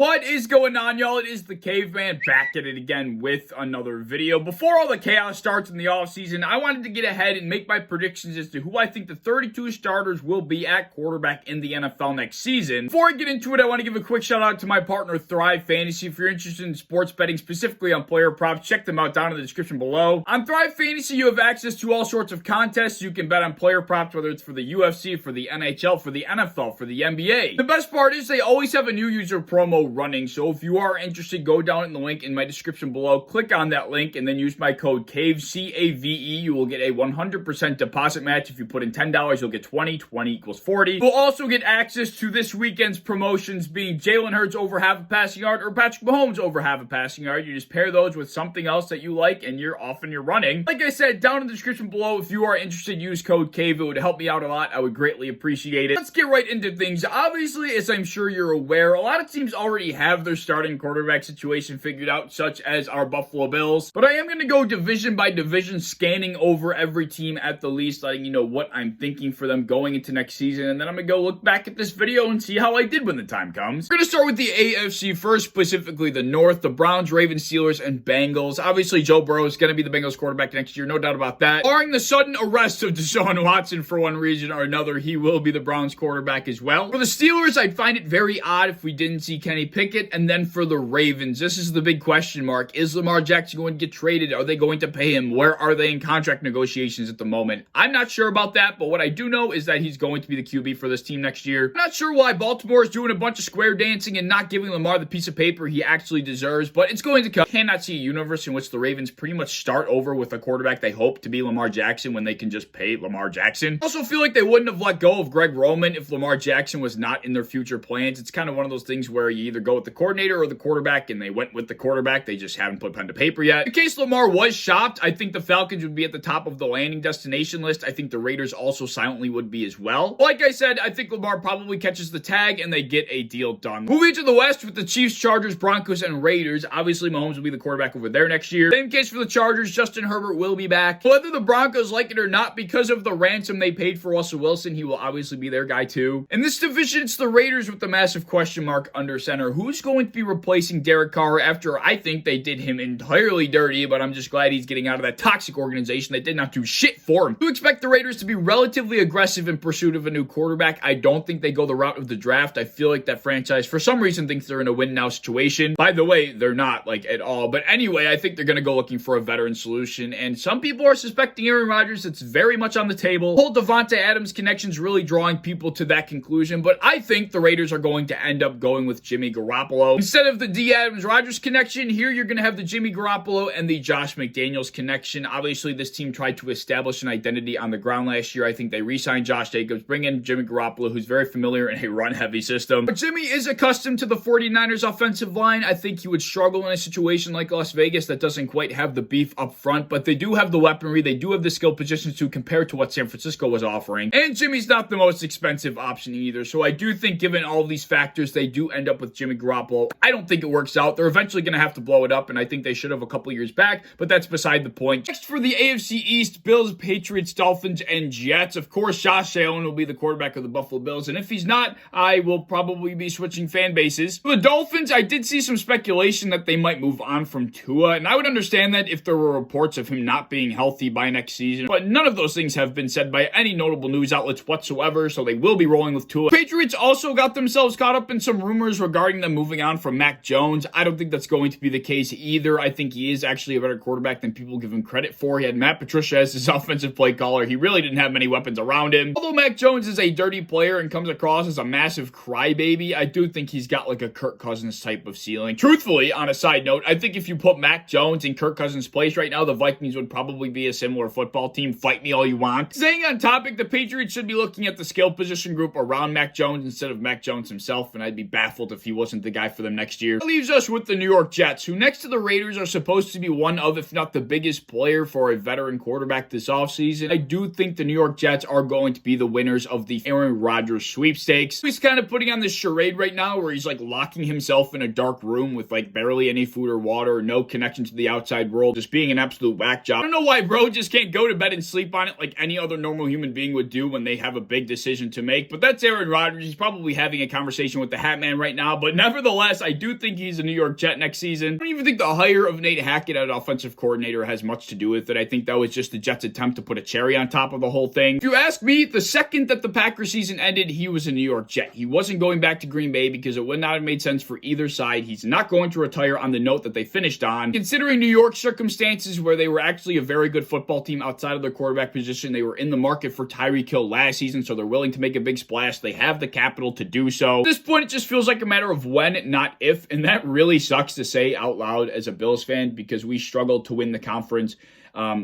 What is going on, y'all? It is the Caveman back at it again with another video. Before all the chaos starts in the offseason, I wanted to get ahead and make my predictions as to who I think the 32 starters will be at quarterback in the NFL next season. Before I get into it, I want to give a quick shout out to my partner Thrive Fantasy. If you're interested in sports betting, specifically on player props, check them out down in the description below. On Thrive Fantasy, you have access to all sorts of contests. You can bet on player props, whether it's for the UFC, for the NHL, for the NFL, for the NBA. The best part is they always have a new user promo running, so if you are interested, go down in the link in my description below, click on that link, and then use my code CAVE, C-A-V-E. You will get a 100% deposit match. If you put in $10, you'll get 20 equals 40. You'll also get access to this weekend's promotions, being Jalen Hurts over half a passing yard or Patrick Mahomes over half a passing yard. You just pair those with something else that you like, and you're off and you're running. Like I said, down in the description below, if you are interested, use code CAVE. It would help me out a lot. I would greatly appreciate it. Let's get right into things. Obviously, as I'm sure you're aware, a lot of teams already have their starting quarterback situation figured out, such as our Buffalo Bills. But I am going to go division by division, scanning over every team at the least, letting you know what I'm thinking for them going into next season. And then I'm going to go look back at this video and see how I did when the time comes. We're going to start with the AFC first, specifically the North, the Browns, Ravens, Steelers, and Bengals. Obviously, Joe Burrow is going to be the Bengals quarterback next year, no doubt about that. Barring the sudden arrest of Deshaun Watson for one reason or another, he will be the Browns quarterback as well. For the Steelers, I'd find it very odd if we didn't see Kenny Pickett. And then for the Ravens, this is the big question mark. Is Lamar Jackson going to get traded? Are they going to pay him? Where are they in contract negotiations at the moment? I'm not sure about that, but what I do know is that he's going to be the QB for this team next year. I'm not sure why Baltimore is doing a bunch of square dancing and not giving Lamar the piece of paper he actually deserves, but it's going to come. I cannot see a universe in which the Ravens pretty much start over with a quarterback they hope to be Lamar Jackson when they can just pay Lamar Jackson. I also feel like they wouldn't have let go of Greg Roman if Lamar Jackson was not in their future plans. It's kind of one of those things where you either go with the coordinator or the quarterback, and they went with the quarterback. They just haven't put pen to paper yet. In case Lamar was shopped, I think the Falcons would be at the top of the landing destination list. I think the Raiders also silently would be as well. Like I said, I think Lamar probably catches the tag and they get a deal done. Moving to the West with the Chiefs, Chargers, Broncos, and Raiders. Obviously, Mahomes will be the quarterback over there next year. Same case for the Chargers. Justin Herbert will be back. Whether the Broncos like it or not, because of the ransom they paid for Russell Wilson, he will obviously be their guy too. In this division, it's the Raiders with the massive question mark under center. Who's going to be replacing Derek Carr after I think they did him entirely dirty, but I'm just glad he's getting out of that toxic organization that did not do shit for him. I do expect the Raiders to be relatively aggressive in pursuit of a new quarterback. I don't think they go the route of the draft. I feel like that franchise, for some reason, thinks they're in a win-now situation. By the way, they're not, at all. But anyway, I think they're going to go looking for a veteran solution, and some people are suspecting Aaron Rodgers. It's very much on the table. The whole Devontae Adams connection's really drawing people to that conclusion, but I think the Raiders are going to end up going with Jimmy Garoppolo. Instead of the D. Adams-Rodgers connection, here you're going to have the Jimmy Garoppolo and the Josh McDaniels connection. Obviously, this team tried to establish an identity on the ground last year. I think they re-signed Josh Jacobs, bring in Jimmy Garoppolo, who's very familiar in a run-heavy system. But Jimmy is accustomed to the 49ers offensive line. I think he would struggle in a situation like Las Vegas that doesn't quite have the beef up front, but they do have the weaponry. They do have the skill positions to compare to what San Francisco was offering. And Jimmy's not the most expensive option either. So I do think, given all these factors, they do end up with Jimmy Garoppolo. I don't think it works out. They're eventually going to have to blow it up, and I think they should have a couple years back, but that's beside the point. Next for the AFC East, Bills, Patriots, Dolphins, and Jets. Of course, Josh Allen will be the quarterback of the Buffalo Bills, and if he's not, I will probably be switching fan bases. For the Dolphins, I did see some speculation that they might move on from Tua, and I would understand that if there were reports of him not being healthy by next season, but none of those things have been said by any notable news outlets whatsoever, so they will be rolling with Tua. Patriots also got themselves caught up in some rumors regarding them moving on from Mac Jones. I don't think that's going to be the case either. I think he is actually a better quarterback than people give him credit for. He had Matt Patricia as his offensive play caller. He really didn't have many weapons around him. Although Mac Jones is a dirty player and comes across as a massive crybaby, I do think he's got a Kirk Cousins type of ceiling. Truthfully, on a side note, I think if you put Mac Jones in Kirk Cousins' place right now, the Vikings would probably be a similar football team. Fight me all you want. Staying on topic, the Patriots should be looking at the skill position group around Mac Jones instead of Mac Jones himself, and I'd be baffled if he wasn't the guy for them next year. That leaves us with the New York Jets, who next to the Raiders are supposed to be one of, if not the biggest player for a veteran quarterback this offseason. I do think the New York Jets are going to be the winners of the Aaron Rodgers sweepstakes. He's kind of putting on this charade right now where he's locking himself in a dark room with barely any food or water, no connection to the outside world, just being an absolute whack job. I don't know why bro just can't go to bed and sleep on it like any other normal human being would do when they have a big decision to make, but that's Aaron Rodgers. He's probably having a conversation with the Hat Man right now, but But nevertheless, I do think he's a New York Jet next season. I don't even think the hire of Nate Hackett as offensive coordinator has much to do with it. I think that was just the Jets' attempt to put a cherry on top of the whole thing. If you ask me, the second that the Packers season ended, he was a New York Jet. He wasn't going back to Green Bay because it would not have made sense for either side. He's not going to retire on the note that they finished on. Considering New York's circumstances where they were actually a very good football team outside of their quarterback position, they were in the market for Tyreek Hill last season, so they're willing to make a big splash. They have the capital to do so. At this point, it just feels like a matter of when, not if, and that really sucks to say out loud as a Bills fan because we struggled to win the conference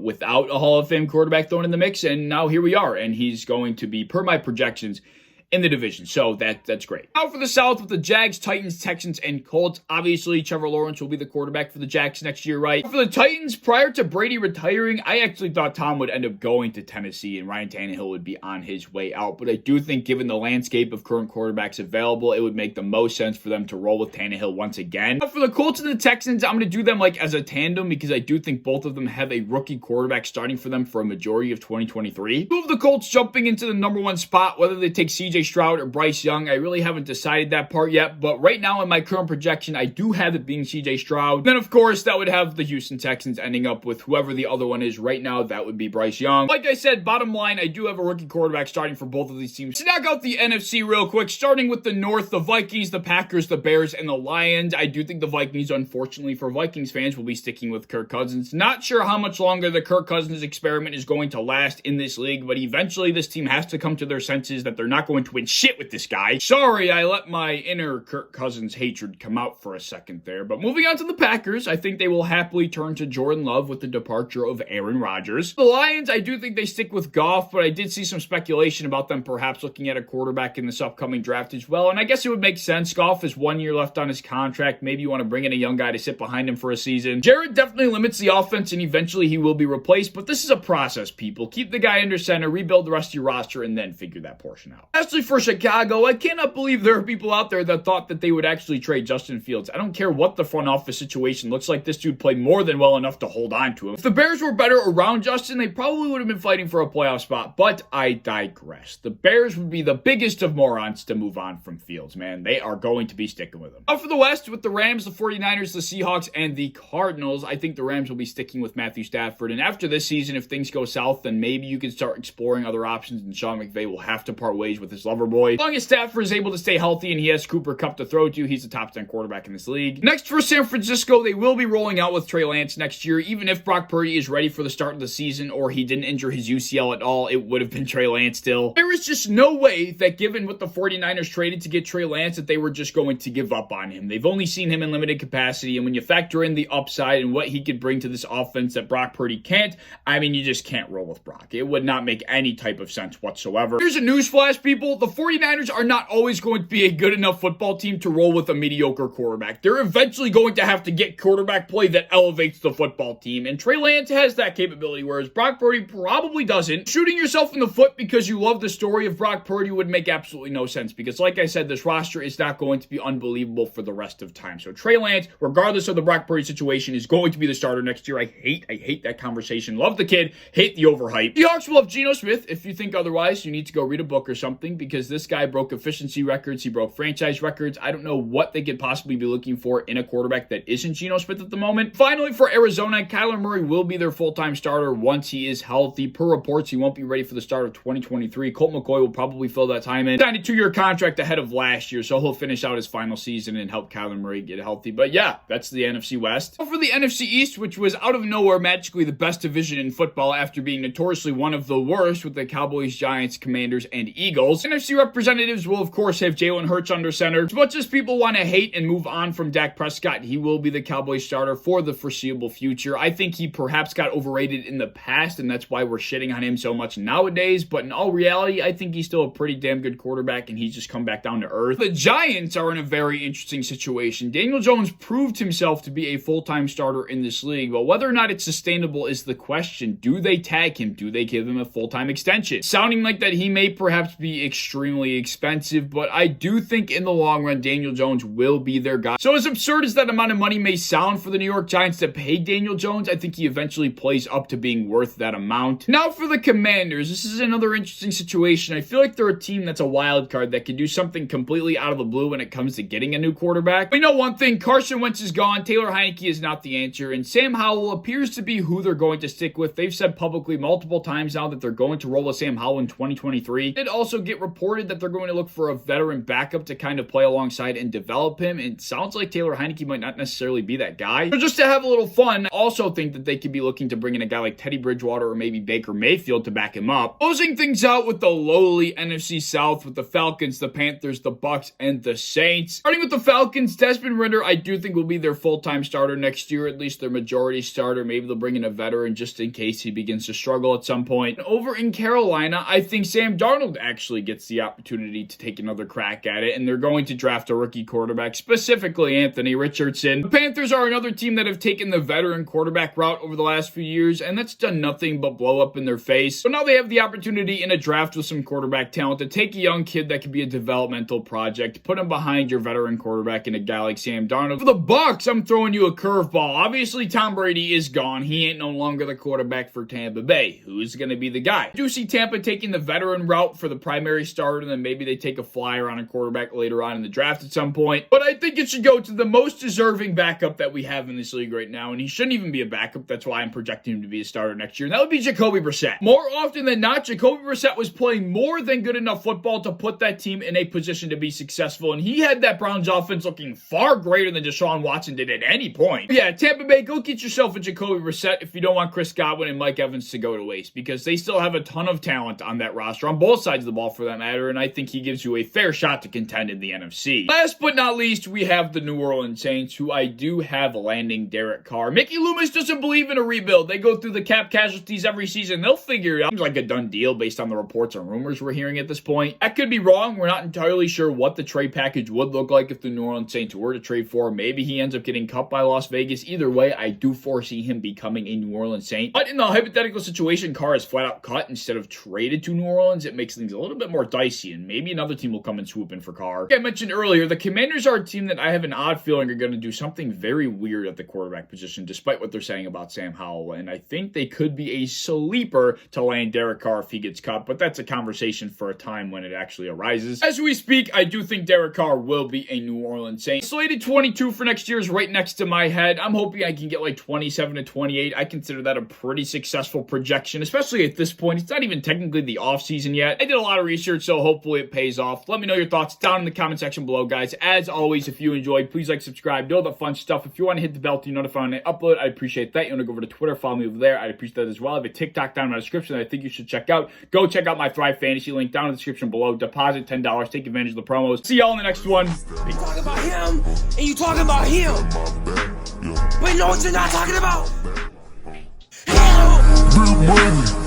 without a Hall of Fame quarterback thrown in the mix, and now here we are, and he's going to be, per my projections, in the division. So that's great. Now for the South with the Jags, Titans, Texans, and Colts. Obviously, Trevor Lawrence will be the quarterback for the Jags next year, right? For the Titans, prior to Brady retiring, I actually thought Tom would end up going to Tennessee and Ryan Tannehill would be on his way out. But I do think given the landscape of current quarterbacks available, it would make the most sense for them to roll with Tannehill once again. But for the Colts and the Texans, I'm going to do them like as a tandem because I do think both of them have a rookie quarterback starting for them for a majority of 2023. Two of the Colts jumping into the number one spot, whether they take CJ Stroud or Bryce Young, I really haven't decided that part yet, but right now in my current projection, I do have it being CJ Stroud. Then, of course, that would have the Houston Texans ending up with whoever the other one is right now. That would be Bryce Young. Like I said, bottom line, I do have a rookie quarterback starting for both of these teams. To knock out the NFC real quick, starting with the North, the Vikings, the Packers, the Bears, and the Lions. I do think the Vikings, unfortunately for Vikings fans, will be sticking with Kirk Cousins. Not sure how much longer the Kirk Cousins experiment is going to last in this league, but eventually this team has to come to their senses that they're not going to win shit with this guy. Sorry, I let my inner Kirk Cousins hatred come out for a second there. But moving on to the Packers, I think they will happily turn to Jordan Love with the departure of Aaron Rodgers. The Lions, I do think they stick with Goff, but I did see some speculation about them perhaps looking at a quarterback in this upcoming draft as well. And I guess it would make sense. Goff has 1 year left on his contract. Maybe you want to bring in a young guy to sit behind him for a season. Jared definitely limits the offense, and eventually he will be replaced. But this is a process, people. Keep the guy under center, rebuild the rest of your roster, and then figure that portion out. Lastly, for Chicago, I cannot believe there are people out there that thought that they would actually trade Justin Fields. I don't care what the front office situation looks like. This dude played more than well enough to hold on to him. If the Bears were better around Justin, they probably would have been fighting for a playoff spot, but I digress. The Bears would be the biggest of morons to move on from Fields, man. They are going to be sticking with him. Up for the West with the Rams, the 49ers, the Seahawks, and the Cardinals. I think the Rams will be sticking with Matthew Stafford, and after this season, if things go south, then maybe you can start exploring other options, and Sean McVay will have to part ways with his lover boy. As long as Stafford is able to stay healthy and he has Cooper Kupp to throw to, he's a top 10 quarterback in this league. Next for San Francisco, they will be rolling out with Trey Lance next year. Even if Brock Purdy is ready for the start of the season or he didn't injure his UCL at all, it would have been Trey Lance still. There is just no way that given what the 49ers traded to get Trey Lance that they were just going to give up on him. They've only seen him in limited capacity, and when you factor in the upside and what he could bring to this offense that Brock Purdy can't, I mean, you just can't roll with Brock. It would not make any type of sense whatsoever. Here's a newsflash, people. The 49ers are not always going to be a good enough football team to roll with a mediocre quarterback. They're eventually going to have to get quarterback play that elevates the football team, and Trey Lance has that capability, whereas Brock Purdy probably doesn't. Shooting yourself in the foot because you love the story of Brock Purdy would make absolutely no sense, because like I said, this roster is not going to be unbelievable for the rest of time. So Trey Lance, regardless of the Brock Purdy situation, is going to be the starter next year. I hate that conversation. Love the kid, hate the overhype. The Hawks will have Geno Smith. If you think otherwise, you need to go read a book or something, because this guy broke efficiency records. He broke franchise records. I don't know what they could possibly be looking for in a quarterback that isn't Geno Smith at the moment. Finally, for Arizona, Kyler Murray will be their full-time starter once he is healthy. Per reports, he won't be ready for the start of 2023. Colt McCoy will probably fill that time in. Signed a 2-year contract ahead of last year, so he'll finish out his final season and help Kyler Murray get healthy. But yeah, that's the NFC West. For the NFC East, which was out of nowhere magically the best division in football after being notoriously one of the worst with the Cowboys, Giants, Commanders, and Eagles. NFC representatives will, of course, have Jalen Hurts under center. As much as people want to hate and move on from Dak Prescott, he will be the Cowboys starter for the foreseeable future. I think he perhaps got overrated in the past, and that's why we're shitting on him so much nowadays. But in all reality, I think he's still a pretty damn good quarterback, and he's just come back down to earth. The Giants are in a very interesting situation. Daniel Jones proved himself to be a full-time starter in this league, but whether or not it's sustainable is the question. Do they tag him? Do they give him a full-time extension? Sounding like that he may perhaps be extremely expensive, but I do think in the long run, Daniel Jones will be their guy. So as absurd as that amount of money may sound for the New York Giants to pay Daniel Jones, I think he eventually plays up to being worth that amount. Now for the Commanders, this is another interesting situation. I feel like they're a team that's a wild card that can do something completely out of the blue when it comes to getting a new quarterback. We know one thing, Carson Wentz is gone, Taylor Heinicke is not the answer, and Sam Howell appears to be who they're going to stick with. They've said publicly multiple times now that they're going to roll with Sam Howell in 2023. It did also get reported that they're going to look for a veteran backup to kind of play alongside and develop him. It sounds like Taylor Heinicke might not necessarily be that guy. So just to have a little fun, I also think that they could be looking to bring in a guy like Teddy Bridgewater or maybe Baker Mayfield to back him up. Closing things out with the lowly NFC South with the Falcons, the Panthers, the Bucks, and the Saints. Starting with the Falcons, Desmond Ridder, I do think will be their full-time starter next year, at least their majority starter. Maybe they'll bring in a veteran just in case he begins to struggle at some point. Over in Carolina, I think Sam Darnold actually gets the opportunity to take another crack at it, and they're going to draft a rookie quarterback, specifically Anthony Richardson. The Panthers are another team that have taken the veteran quarterback route over the last few years, and that's done nothing but blow up in their face. So now they have the opportunity in a draft with some quarterback talent to take a young kid that could be a developmental project, put him behind your veteran quarterback in a guy like Sam Darnold. For the Bucks, I'm throwing you a curveball. Obviously, Tom Brady is gone. He ain't no longer the quarterback for Tampa Bay. Who's going to be the guy? I do see Tampa taking the veteran route for the primary starter, and then maybe they take a flyer on a quarterback later on in the draft at some point. But I think it should go to the most deserving backup that we have in this league right now, and he shouldn't even be a backup. That's why I'm projecting him to be a starter next year, and that would be Jacoby Brissett. More often than not, Jacoby Brissett was playing more than good enough football to put that team in a position to be successful, and he had that Browns offense looking far greater than Deshaun Watson did at any point. But yeah, Tampa Bay, go get yourself a Jacoby Brissett if you don't want Chris Godwin and Mike Evans to go to waste, because they still have a ton of talent on that roster, on both sides of the ball for that matter, and I think he gives you a fair shot to contend in the NFC. Last but not least, we have the New Orleans Saints, who I do have landing Derek Carr. Mickey Loomis doesn't believe in a rebuild. They go through the cap casualties every season. They'll figure it out. Seems like a done deal based on the reports and rumors we're hearing at this point. That could be wrong. We're not entirely sure what the trade package would look like if the New Orleans Saints were to trade for him. Maybe he ends up getting cut by Las Vegas. Either way, I do foresee him becoming a New Orleans Saint. But in the hypothetical situation, Carr is flat out cut instead of traded to New Orleans, it makes things a little bit more dicey, and maybe another team will come and swoop in for Carr. Like I mentioned earlier, the Commanders are a team that I have an odd feeling are going to do something very weird at the quarterback position, despite what they're saying about Sam Howell, and I think they could be a sleeper to land Derek Carr if he gets cut, but that's a conversation for a time when it actually arises. As we speak, I do think Derek Carr will be a New Orleans Saint. Slated 22 for next year is right next to my head. I'm hoping I can get like 27 to 28. I consider that a pretty successful projection, especially at this point. It's not even technically the offseason yet. I did a lot of research, so hopefully it pays off. Let me know your thoughts down in the comment section below, guys. As always, if you enjoyed, please like, subscribe, do all the fun stuff. If you want to hit the bell to be notified when I upload, I'd appreciate that. You want to go over to Twitter, follow me over there, I'd appreciate that as well. I have a TikTok down in my description that I think you should check out. Go check out my Thrive Fantasy link down in the description below. Deposit $10, take advantage of the promos. See y'all in the next one. You talking about him, and you talking about him. But you know what you're not talking about? Him!